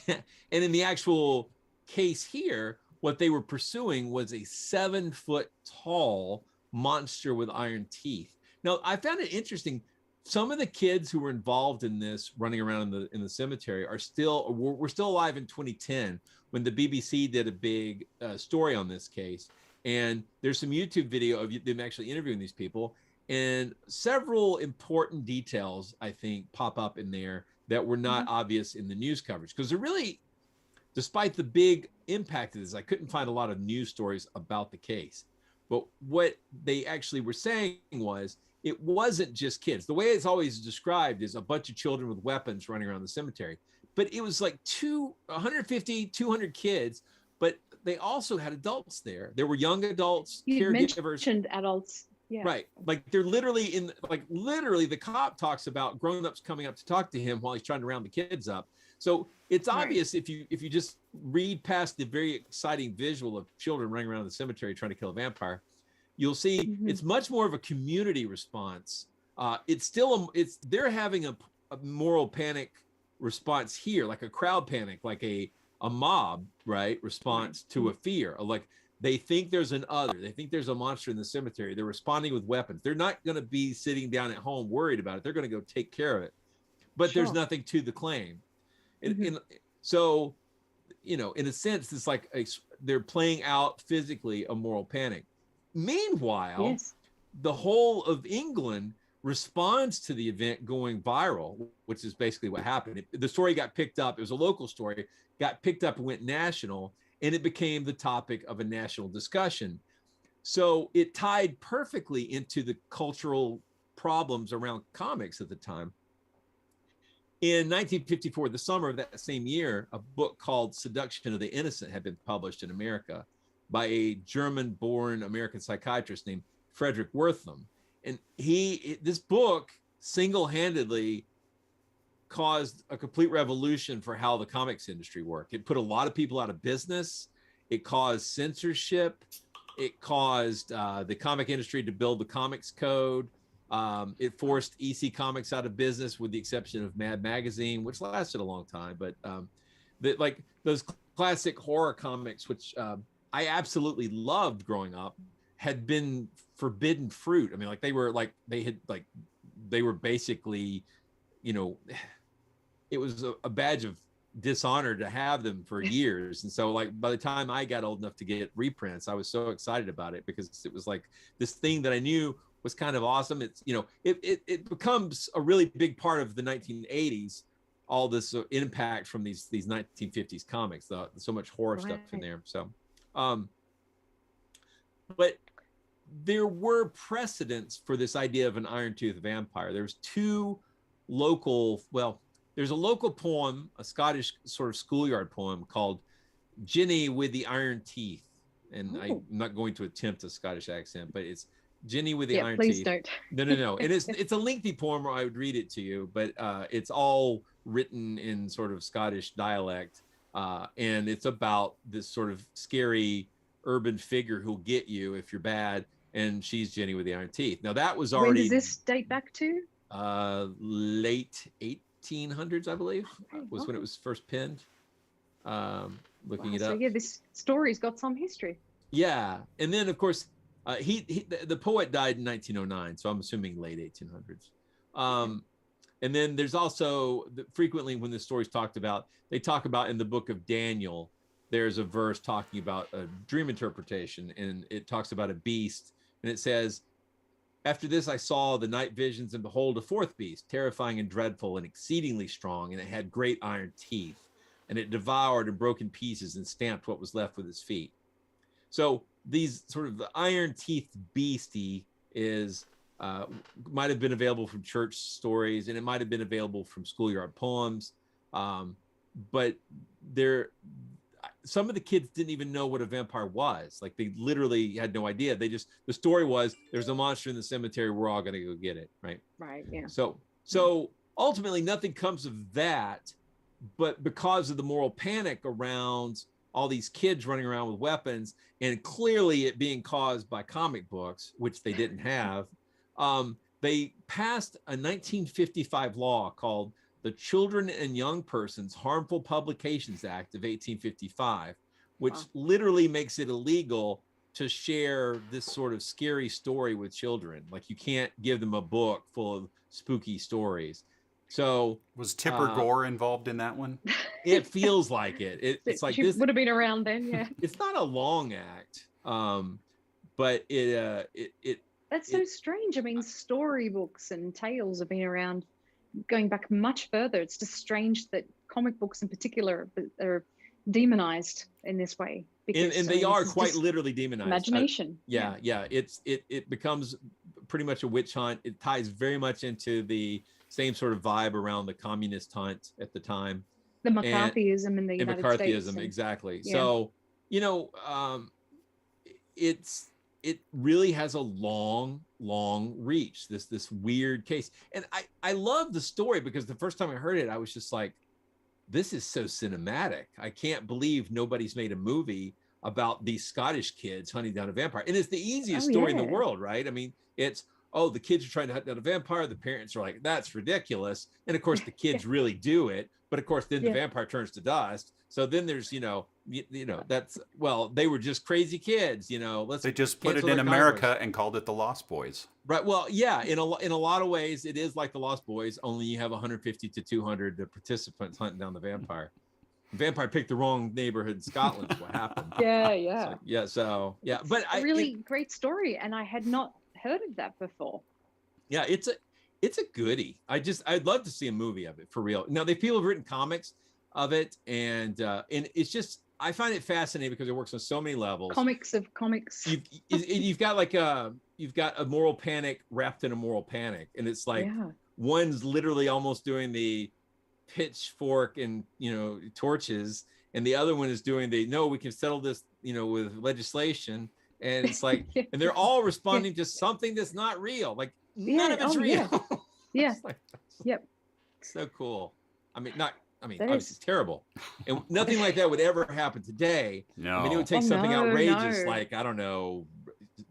And in the actual case here, what they were pursuing was a 7-foot tall monster with iron teeth. Now, I found it interesting. Some of the kids who were involved in this, running around in the cemetery, were still alive in 2010 when the BBC did a big story on this case. And there's some YouTube video of them actually interviewing these people, and several important details I think pop up in there that were not obvious in the news coverage, because they're really, despite the big impact of this, I couldn't find a lot of news stories about the case. But what they actually were saying was, it wasn't just kids. The way it's always described is a bunch of children with weapons running around the cemetery. But it was like 150, 200 kids, but they also had adults there. There were young adults, caregivers. Mentioned adults. Yeah. Right. Like they're literally literally the cop talks about grown-ups coming up to talk to him while he's trying to round the kids up. So it's obvious if you just read past the very exciting visual of children running around the cemetery trying to kill a vampire, you'll see it's much more of a community response. They're having a moral panic response here, like a crowd panic, like a mob, right? Response to a fear. Like they think there's an other, they think there's a monster in the cemetery. They're responding with weapons. They're not going to be sitting down at home worried about it. They're going to go take care of it. But there's nothing to the claim. So, in a sense, it's like they're playing out physically a moral panic. Meanwhile, the whole of England responds to the event going viral, which is basically what happened. The story got picked up. It was a local story, got picked up and went national, and it became the topic of a national discussion. So it tied perfectly into the cultural problems around comics at the time. In 1954, the summer of that same year, a book called Seduction of the Innocent had been published in America by a German-born American psychiatrist named Frederick Wertham. And this book single-handedly caused a complete revolution for how the comics industry worked. It put a lot of people out of business. It caused censorship. It caused the comic industry to build the comics code. It forced EC Comics out of business, with the exception of Mad Magazine, which lasted a long time. But like those classic horror comics, which I absolutely loved growing up, had been forbidden fruit. I mean, like they were basically, it was a badge of dishonor to have them for years. And so like by the time I got old enough to get reprints, I was so excited about it, because it was like this thing that I knew was kind of awesome. It's, it becomes a really big part of the 1980s, all this impact from these 1950s comics, so much horror stuff in there. So, but there were precedents for this idea of an iron-toothed vampire. There's there's a local poem, a Scottish sort of schoolyard poem called Ginny with the Iron Teeth. And I'm not going to attempt a Scottish accent, but it's Ginny with the Iron Teeth. Teeth. Don't. No. And it's a lengthy poem, or I would read it to you, but it's all written in sort of Scottish dialect. And it's about this sort of scary urban figure who'll get you if you're bad. And she's Ginny with the Iron Teeth. Now that was already— When does this date back to? Late 1800s, I believe, was when it was first penned. Looking it up. So yeah, this story's got some history. Yeah, and then of course, the poet died in 1909, so I'm assuming late 1800s. And then there's also frequently when the story's talked about, they talk about in the book of Daniel, there's a verse talking about a dream interpretation, and it talks about a beast, and it says, "After this I saw the night visions, and behold, a fourth beast, terrifying and dreadful and exceedingly strong, and it had great iron teeth, and it devoured and broke in pieces and stamped what was left with its feet." So these sort of the iron teeth beastie is might have been available from church stories, and it might have been available from schoolyard poems. But some of the kids didn't even know what a vampire was. Like, they literally had no idea. The story was, there's a monster in the cemetery, we're all going to go get it. Right. Right. Yeah. So ultimately nothing comes of that, but because of the moral panic around all these kids running around with weapons, and clearly it being caused by comic books, which they didn't have, they passed a 1955 law called the Children and Young Persons Harmful Publications Act of 1855, which literally makes it illegal to share this sort of scary story with children. Like, you can't give them a book full of spooky stories. So was Tipper Gore involved in that one? It feels like it. It's like, this would have been around then. Yeah. It's not a long act, but That's so strange. I mean, storybooks and tales have been around going back much further. It's just strange that comic books in particular are demonized in this way. Because, and they are quite literally demonized. Imagination. Yeah. It becomes pretty much a witch hunt. It ties very much into the same sort of vibe around the communist hunt at the time. The McCarthyism in the United States. Exactly. Yeah. So, it really has a long reach, this weird case. And I love the story, because the first time I heard it, I was just like, this is so cinematic. I can't believe nobody's made a movie about these Scottish kids hunting down a vampire. And it's the easiest story in the world, right? I mean, it's, the kids are trying to hunt down a vampire. The parents are like, that's ridiculous. And of course the kids really do it. But of course, then the vampire turns to dust. So then there's, that's, they were just crazy kids, they just put it in America and called it the Lost Boys. Right. Well, yeah, in a lot of ways, it is like the Lost Boys, only you have 150 to 200 participants hunting down the vampire. The vampire picked the wrong neighborhood in Scotland is what happened. Yeah. So, but a really great story. And I had not heard of that before. Yeah, it's a goodie. I'd love to see a movie of it, for real. Now, people have written comics of it, and it's just, I find it fascinating because it works on so many levels. Comics of comics. You've got you've got a moral panic wrapped in a moral panic, and it's like one's literally almost doing the pitchfork and torches, and the other one is doing we can settle this with legislation, and it's like and they're all responding to something that's not real. Like, none of it's real. Yeah. Yep. So cool. Obviously it's terrible. And nothing like that would ever happen today. No. I mean, it would take something outrageous, like, I don't know,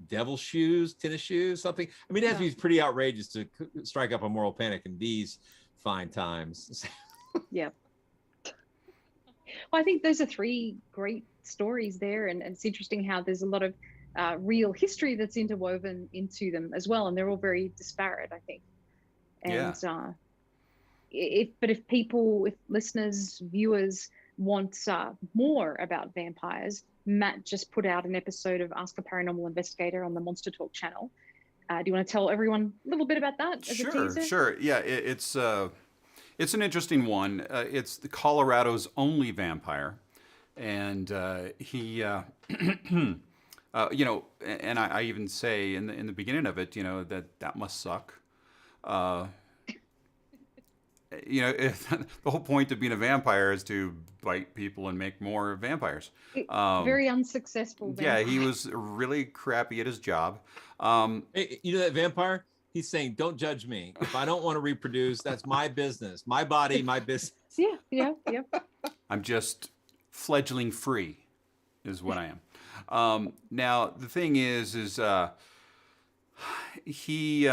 devil shoes, tennis shoes, something. I mean, it has to be pretty outrageous to strike up a moral panic in these fine times. Yep. Well, I think those are three great stories there. And it's interesting how there's a lot of real history that's interwoven into them as well. And they're all very disparate, I think. And if listeners, viewers want more about vampires, Matt just put out an episode of Ask a Paranormal Investigator on the MonsterTalk channel. Do you want to tell everyone a little bit about that as a teaser? Sure. Yeah, it's an interesting one. It's the Colorado's only vampire, and he, and I even say in the beginning of it, that must suck. The whole point of being a vampire is to bite people and make more vampires. Very unsuccessful vampire. Yeah, he was really crappy at his job. Hey, that vampire? He's saying, don't judge me. If I don't want to reproduce, that's my business. My body, my business. Yeah. I'm just fledgling free is what I am. Now, the thing is he...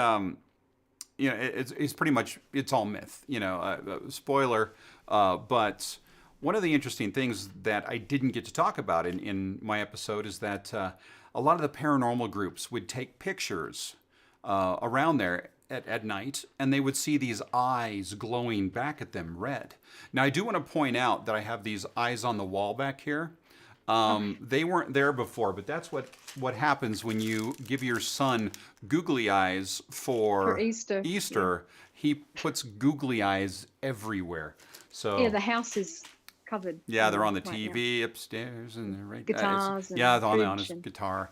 it's pretty much, it's all myth, spoiler. But one of the interesting things that I didn't get to talk about in my episode is that a lot of the paranormal groups would take pictures around there at night, and they would see these eyes glowing back at them red. Now, I do want to point out that I have these eyes on the wall back here. They weren't there before, but that's what happens when you give your son googly eyes for Easter. Yeah. He puts googly eyes everywhere. So the house is covered. Yeah, they're on the right now. TV upstairs, and they're right. Guitars and yeah, it's on his fridge and- guitar.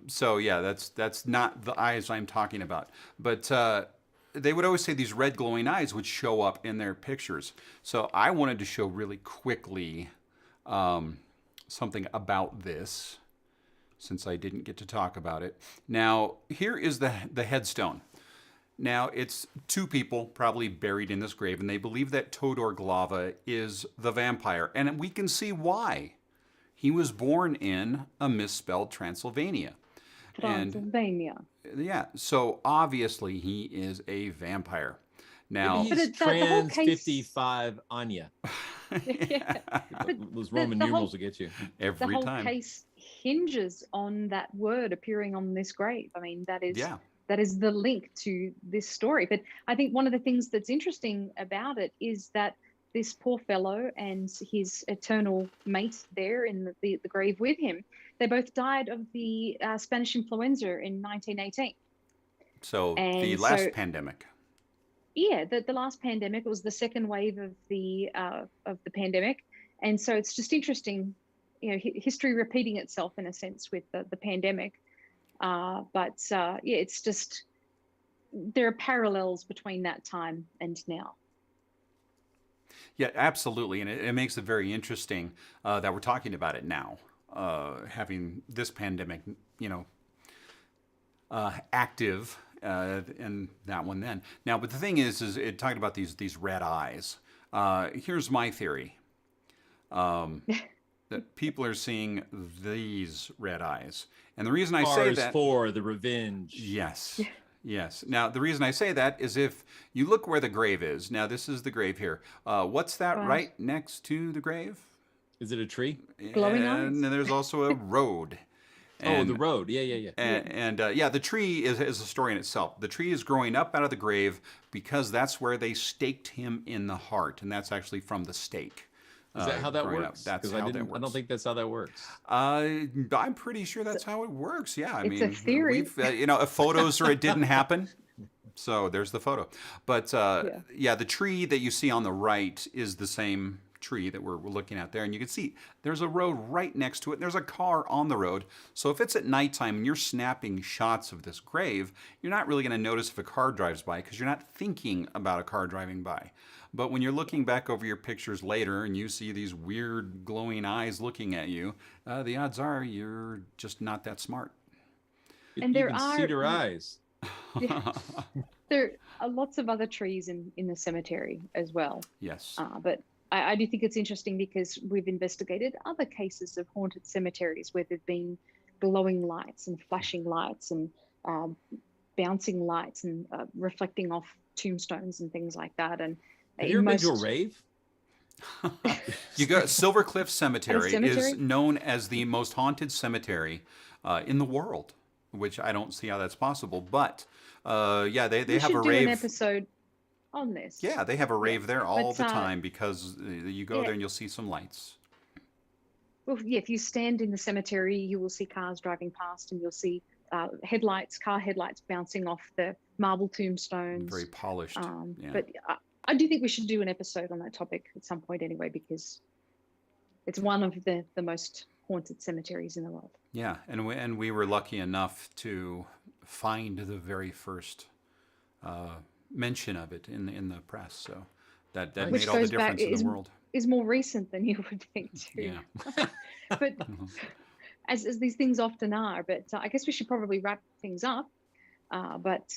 So yeah, that's not the eyes I'm talking about. But they would always say these red glowing eyes would show up in their pictures. So I wanted to show really quickly something about this, since I didn't get to talk about it. Now, here is the headstone. Now, it's two people probably buried in this grave, and they believe that Todor Glava is the vampire. And we can see why. He was born in a misspelled Transylvania. Transylvania. And, yeah, so obviously he is a vampire. Now, maybe he's the whole trans case- 55 Anya. Yeah. Those Roman the whole- numerals will get you. The every whole time. case hinges on that word appearing on this grave. I mean, that is Yeah. that is the link to this story. But I think one of the things that's interesting about it is that this poor fellow and his eternal mate there in the grave with him, they both died of the Spanish influenza in 1918. So the And last pandemic. Yeah, the last pandemic was the second wave of the pandemic, and so it's just interesting, history repeating itself in a sense with the pandemic. But it's just there are parallels between that time and now. Yeah, absolutely. And it makes it very interesting that we're talking about it now, having this pandemic, active, and that one then. Now, but the thing is it talked about these red eyes. Here's my theory. That people are seeing these red eyes. And the reason I say Cars that... 4, The Revenge. Yes. Yes. Now, the reason I say that is if you look where the grave is. Now, this is the grave here. What's that right next to the grave? Is it a tree? Glowing eyes. And there's also a road. Oh, the road. Yeah. And the tree is a story in itself. The tree is growing up out of the grave because that's where they staked him in the heart. And that's actually from the stake. Is that how that growing works? up. That's how that works. I don't think that's how that works. I'm pretty sure that's how it works. Yeah, I It's mean, a theory. We've, if photos or it didn't happen. So there's the photo. But the tree that you see on the right is the same tree that we're looking at there. And you can see there's a road right next to it. And there's a car on the road. So if it's at nighttime and you're snapping shots of this grave, you're not really going to notice if a car drives by because you're not thinking about a car driving by. But when you're looking back over your pictures later and you see these weird glowing eyes looking at you, the odds are you're just not that smart. And you can see their eyes. Yeah. There are lots of other trees in the cemetery as well. Yes. But I do think it's interesting because we've investigated other cases of haunted cemeteries where there've been glowing lights and flashing lights and bouncing lights and reflecting off tombstones and things like that. And have you ever been to a rave? You got Silver Cliff Cemetery is known as the most haunted cemetery in the world, which I don't see how that's possible. But they we have a should do rave. an episode on this. Yeah, they have a rave there all the But, time because you go there and you'll see some lights. Well, yeah, if you stand in the cemetery, you will see cars driving past and you'll see car headlights bouncing off the marble tombstones. Very polished. But I do think we should do an episode on that topic at some point anyway, because it's one of the most haunted cemeteries in the world. Yeah, and we were lucky enough to find the very first mention of it in the press. So that Which made all the goes back- difference in the world. Is more recent than you would think too. Yeah. But as these things often are. But I guess we should probably wrap things up. But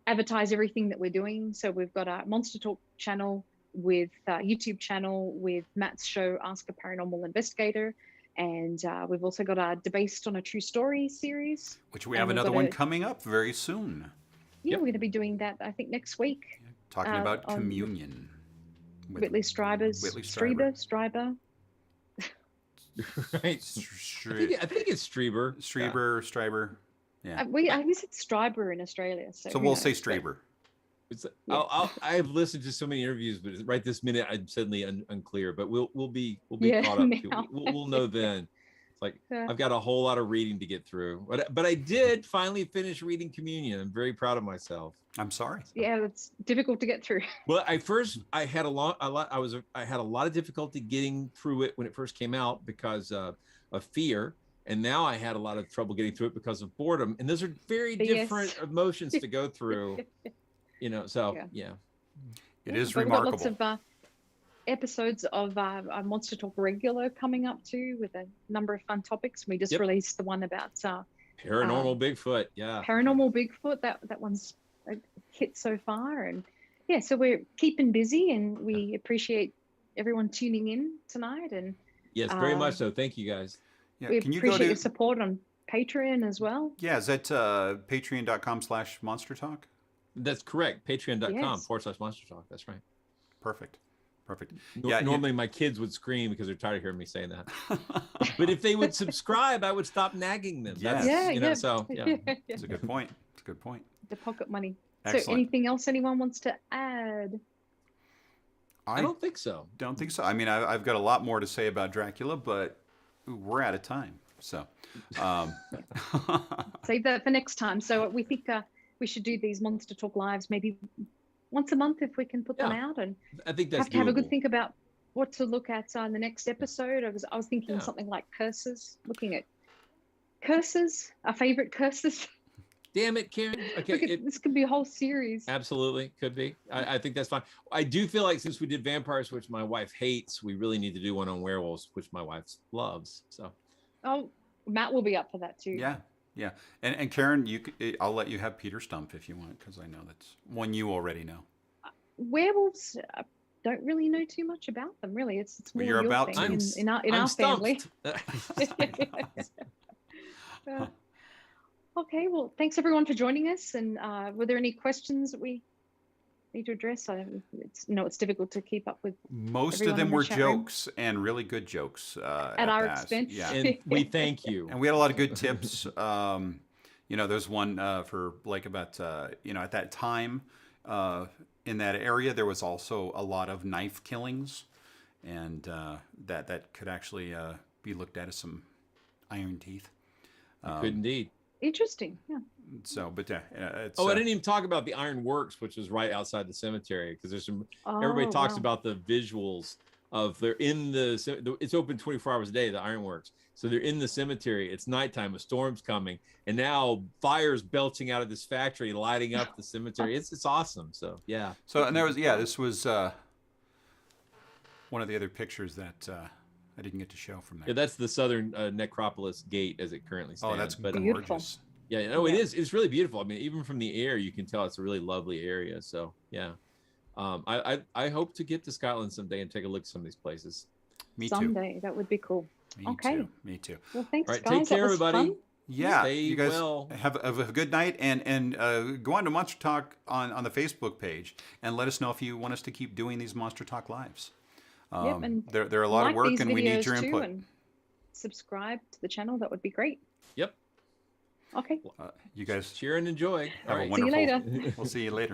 advertise everything that we're doing. So we've got our MonsterTalk channel with YouTube channel with Matt's show Ask a Paranormal Investigator. And we've also got our Debased on a True Story series. Which we have another one coming up very soon. Yeah, we're going to be doing that, I think, next week. Talking about communion. Whitley Strieber's. Strieber. Right. I think it's Strieber. Strieber. Yeah. I said Stryber in Australia. So we'll say Strieber. I've listened to so many interviews, but right this minute I'm suddenly unclear. But we'll be caught up. We'll know then. It's like I've got a whole lot of reading to get through, but I did finally finish reading Communion. I'm very proud of myself. I'm sorry. Yeah, it's difficult to get through. Well, I had I had a lot of difficulty getting through it when it first came out because of fear, and now I had a lot of trouble getting through it because of boredom. And those are very different emotions to go through, you know. So yeah. It is remarkable. We've got lots of episodes of Monster Talk regular coming up too, with a number of fun topics. We just released the one about paranormal Bigfoot. Yeah, paranormal Bigfoot. That one's a hit so far, and so we're keeping busy, and we appreciate everyone tuning in tonight. And yes, very much so. Thank you guys. Yeah, we appreciate your support on Patreon as well. Yeah, is that patreon.com/MonsterTalk? That's correct. Patreon.com/MonsterTalk. That's right. Perfect. Normally my kids would scream because they're tired of hearing me saying that. But if they would subscribe, I would stop nagging them. Yes. So It's a good point. It's a good point. The pocket money. Excellent. So anything else anyone wants to add? I don't think so. Don't think so. I mean, I've got a lot more to say about Dracula, but we're out of time. So save that for next time. So we think we should do these Monster Talk lives maybe once a month if we can put them out, and I think that's have a good think about what to look at in the next episode. I was thinking something like curses, looking at curses, our favorite curses. Damn it, Karen. Okay, this could be a whole series. Absolutely, could be. I think that's fine. I do feel like since we did vampires, which my wife hates, we really need to do one on werewolves, which my wife loves. So. Oh, Matt will be up for that too. Yeah, and Karen, I'll let you have Peter Stump if you want, because I know that's one you already know. Werewolves, don't really know too much about them. Really, it's more you're your about thing to. in our family. Okay, well, thanks everyone for joining us. And were there any questions that we need to address? It's difficult to keep up with. Most of them were jokes and really good jokes at our expense. Yeah, and we thank you. And we had a lot of good tips. There's one for Blake about at that time in that area there was also a lot of knife killings, and that could actually be looked at as some iron teeth. Could indeed. Interesting. Yeah. So, but it's, I didn't even talk about the Iron Works, which is right outside the cemetery, because there's some. Everybody talks about the visuals of they're in the. It's open 24 hours a day. The Iron Works, so they're in the cemetery. It's nighttime. A storm's coming, and now fire's belching out of this factory, lighting up the cemetery. It's awesome. So yeah. So and there was this was one of the other pictures that. I didn't get to show from there. Yeah, that's the southern necropolis gate as it currently stands. Oh, that's beautiful. gorgeous. Yeah, no, it is. It's really beautiful. I mean, even from the air, you can tell it's a really lovely area. So, yeah, I hope to get to Scotland someday and take a look at some of these places. Me too. Someday, that would be cool. Me too. Well, thanks, all right, guys. take care, everybody. Fun. Yeah, stay you guys well. have a good night, and go on to Monster Talk on the Facebook page and let us know if you want us to keep doing these Monster Talk lives. And they're a lot of work, and we need your input. And subscribe to the channel. That would be great. Yep. Okay. You guys cheer and enjoy. Have a right. wonderful. See you later. We'll see you later.